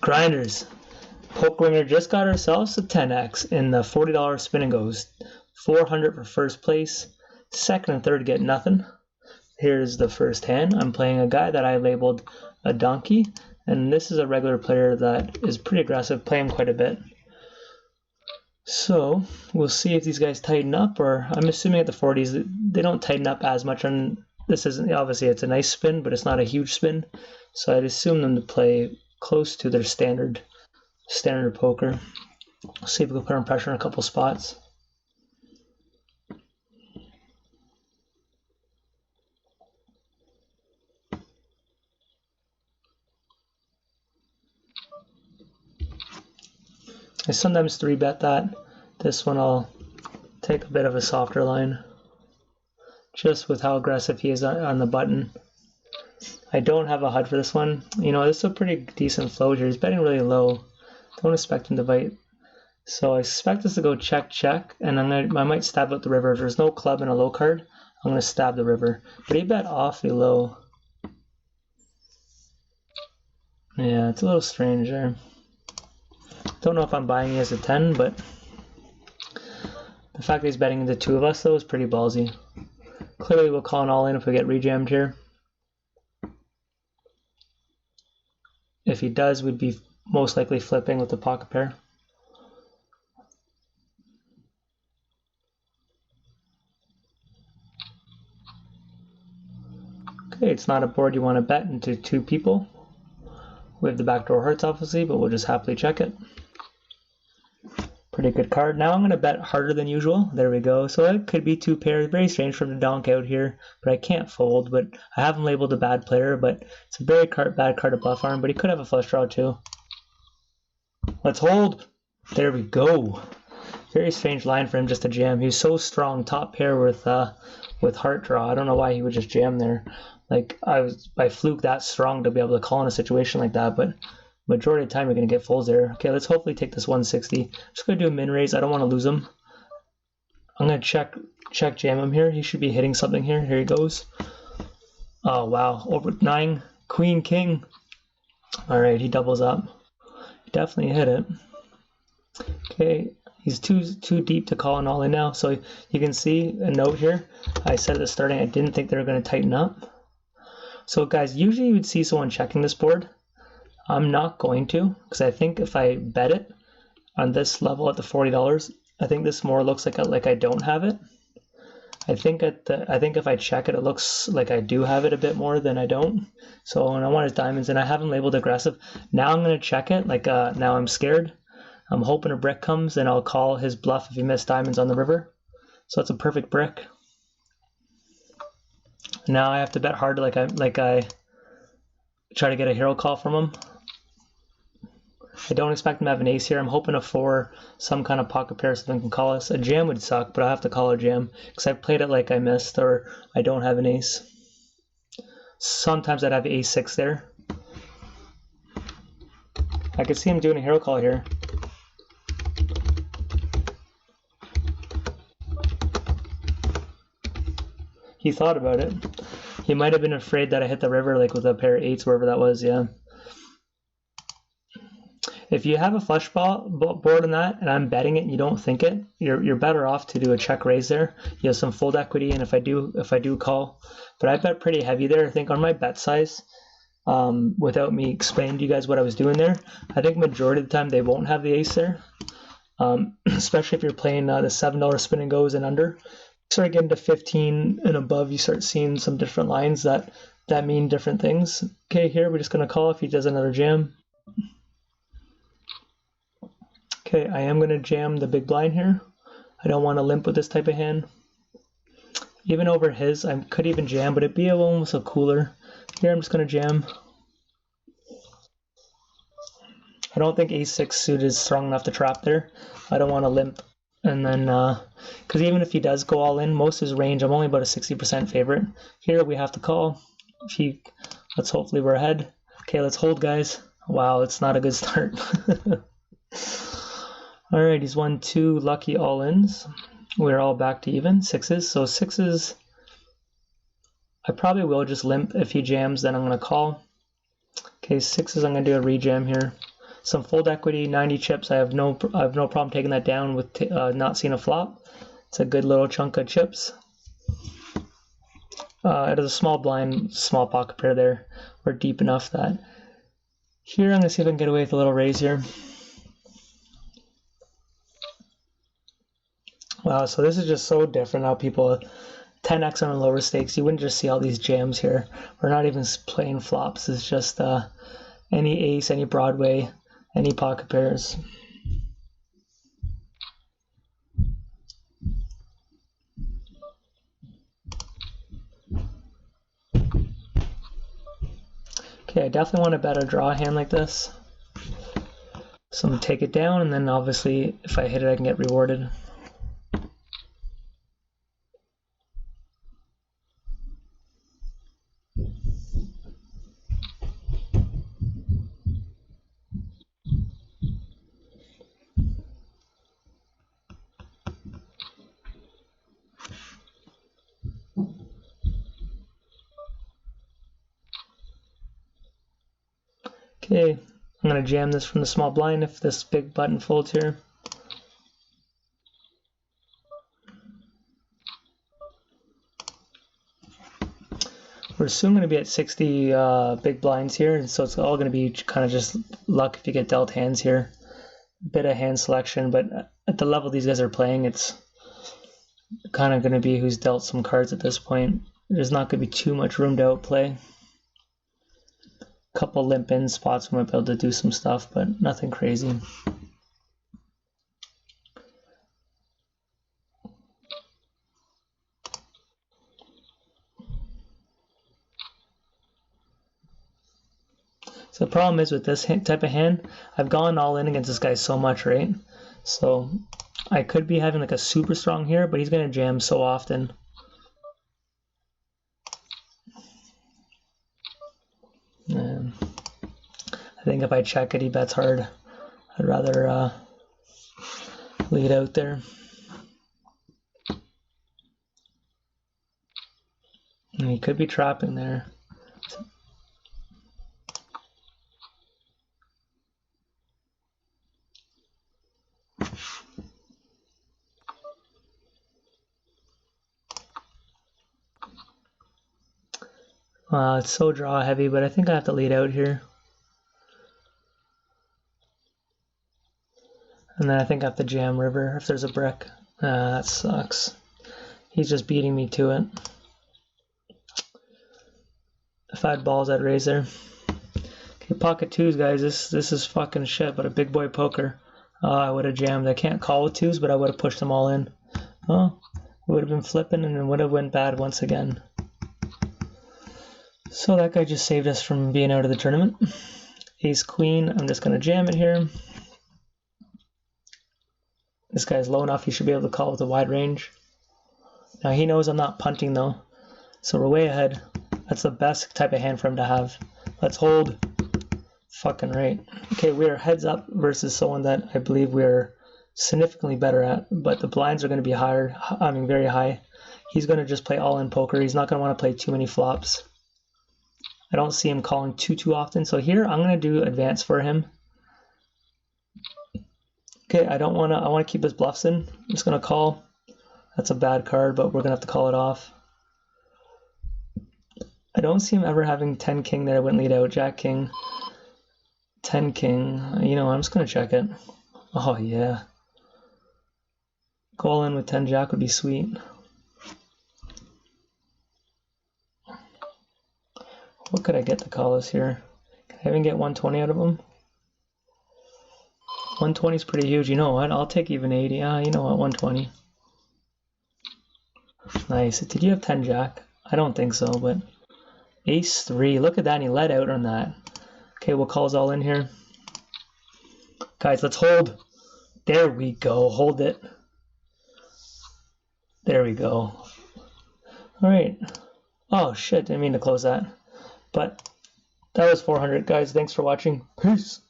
Grinders. Poker winner just got ourselves a 10x in the $40 spin and goes. 400 for first place. Second and third get nothing. Here's the first hand. I'm playing a guy that I labeled a donkey, and this is a regular player that is pretty aggressive, playing quite a bit. So we'll see if these guys tighten up, or I'm assuming at the 40s they don't tighten up as much. On this isn't obviously it's a nice spin, but it's not a huge spin, so I'd assume them to play close to their standard poker. See if we can put on pressure in a couple spots. I sometimes 3-bet that. This one I'll take a bit of a softer line, just with how aggressive he is on the button. I don't have a HUD for this one. You know, this is a pretty decent flow here. He's betting really low. Don't expect him to bite. So I expect this to go check, check, and I might stab out the river. If there's no club and a low card, I'm going to stab the river. But he bet awfully low. Yeah, it's a little strange there. Don't know if I'm buying he as a 10, but the fact that he's betting the two of us, though, is pretty ballsy. Clearly, we'll call an all-in if we get rejammed here. If he does, we'd be most likely flipping with the pocket pair. Okay, it's not a board you want to bet into two people. We have the backdoor hearts, obviously, but we'll just happily check it. Pretty good card. Now I'm going to bet harder than usual. There we go. So it could be two pairs. Very strange from the donk out here, but I can't fold. But I have him labeled a bad player, but it's a very bad card to bluff on, but he could have a flush draw too. Let's hold. There we go. Very strange line for him just to jam. He's so strong, top pair with heart draw. I don't know why he would just jam there. Like, I was by fluke that strong to be able to call in a situation like that, but majority of the time you're going to get folds there. Okay, let's hopefully take this 160. I'm just going to do a min raise. I don't want to lose him. I'm going to check jam him here. He should be hitting something here. Here he goes. Oh, wow. Over 9. Queen, king. All right, he doubles up. He definitely hit it. Okay, he's too deep to call an all in now. So you can see a note here. I said at the starting I didn't think they were going to tighten up. So guys, usually you would see someone checking this board. I'm not going to, because I think if I bet it on this level at the $40, I think this more looks like I don't have it. I think if I check it, it looks like I do have it a bit more than I don't. So when I want his diamonds, and I have him labeled aggressive. Now I'm going to check it. Like now I'm scared. I'm hoping a brick comes, and I'll call his bluff if he missed diamonds on the river. So it's a perfect brick. Now I have to bet hard, like I try to get a hero call from him. I don't expect him to have an ace here. I'm hoping a 4, some kind of pocket pair, so they can call us. A jam would suck, but I'll have to call a jam because I played it like I missed or I don't have an ace. Sometimes I'd have a6 there. I could see him doing a hero call here. He thought about it. He might have been afraid that I hit the river like with a pair of 8s, wherever that was, yeah. If you have a flush board on that and I'm betting it and you don't think it, you're better off to do a check raise there. You have some fold equity, and if I do call, but I bet pretty heavy there. I think on my bet size, without me explaining to you guys what I was doing there, I think majority of the time they won't have the ace there, especially if you're playing the $7 spin and goes and under. Start getting to 15 and above, you start seeing some different lines that mean different things. Okay, here we're just gonna call if he does another jam. Okay, I am going to jam the big blind here. I don't want to limp with this type of hand. Even over his, I could even jam, but it'd be almost a cooler. Here I'm just going to jam. I don't think ace-6 suit is strong enough to trap there. I don't want to limp. And then, because even if he does go all in, most of his range, I'm only about a 60% favorite. Here we have to call. Let's hopefully we're ahead. Okay, let's hold, guys. Wow, it's not a good start. All right, he's won 2 lucky all-ins. We're all back to even, 6s. So 6s, I probably will just limp. If he jams, then I'm going to call. Okay, 6s, I'm going to do a rejam here. some fold equity, 90 chips. I have no problem taking that down with not seeing a flop. It's a good little chunk of chips. It is a small blind, small pocket pair there. We're deep enough that here I'm gonna see if I can get away with a little raise here. Wow, so this is just so different how people 10x on lower stakes. You wouldn't just see all these jams here. We're not even playing flops. It's just any ace, any Broadway, any pocket pairs. Okay, I definitely want to bet or draw a hand like this. So I'm gonna take it down, and then obviously if I hit it I can get rewarded. Okay, I'm going to jam this from the small blind if this big button folds here. We're soon going to be at 60 big blinds here, and so it's all going to be kind of just luck if you get dealt hands here. Bit of hand selection, but at the level these guys are playing, it's kind of going to be who's dealt some cards at this point. There's not going to be too much room to outplay. Couple limp in spots we might be able to do some stuff, but nothing crazy. So the problem is with this type of hand, I've gone all in against this guy so much, right? So I could be having like a super strong here, but he's going to jam so often. And I think if I check it, he bets hard. I'd rather lead out there. And he could be trapping there. It's so draw heavy, but I think I have to lead out here. And then I think I have to jam river if there's a brick. That sucks. He's just beating me to it. If I had balls, I'd raise there. Okay, pocket twos, guys. This is fucking shit, but a big boy poker. I would have jammed. I can't call with twos, but I would have pushed them all in. Oh, we would have been flipping and it would have went bad once again. So that guy just saved us from being out of the tournament. Ace queen, I'm just going to jam it here. This guy's low enough, he should be able to call with a wide range. Now he knows I'm not punting though, so we're way ahead. That's the best type of hand for him to have. Let's hold. Fucking right. Okay, we are heads up versus someone that I believe we're significantly better at, but the blinds are going to be higher, very high. He's going to just play all-in poker. He's not going to want to play too many flops. I don't see him calling too often, so here I'm going to do advance for him. Okay, I want to keep his bluffs in. I'm just going to call. That's a bad card, but we're going to have to call it off. I don't see him ever having 10 king there. I wouldn't lead out. Jack king, 10 king. You know, I'm just going to check it. Oh, yeah. Go all in with 10 jack would be sweet. What could I get to call this here? Can I even get 120 out of him? 120 is pretty huge. You know what? I'll take even 80. You know what? 120. Nice. Did you have 10 jack? I don't think so, but ace 3. Look at that. And he let out on that. Okay, we'll call us all in here. Guys, let's hold. There we go. Hold it. There we go. All right. Oh, shit. Didn't mean to close that. But that was 400. Guys, thanks for watching. Peace.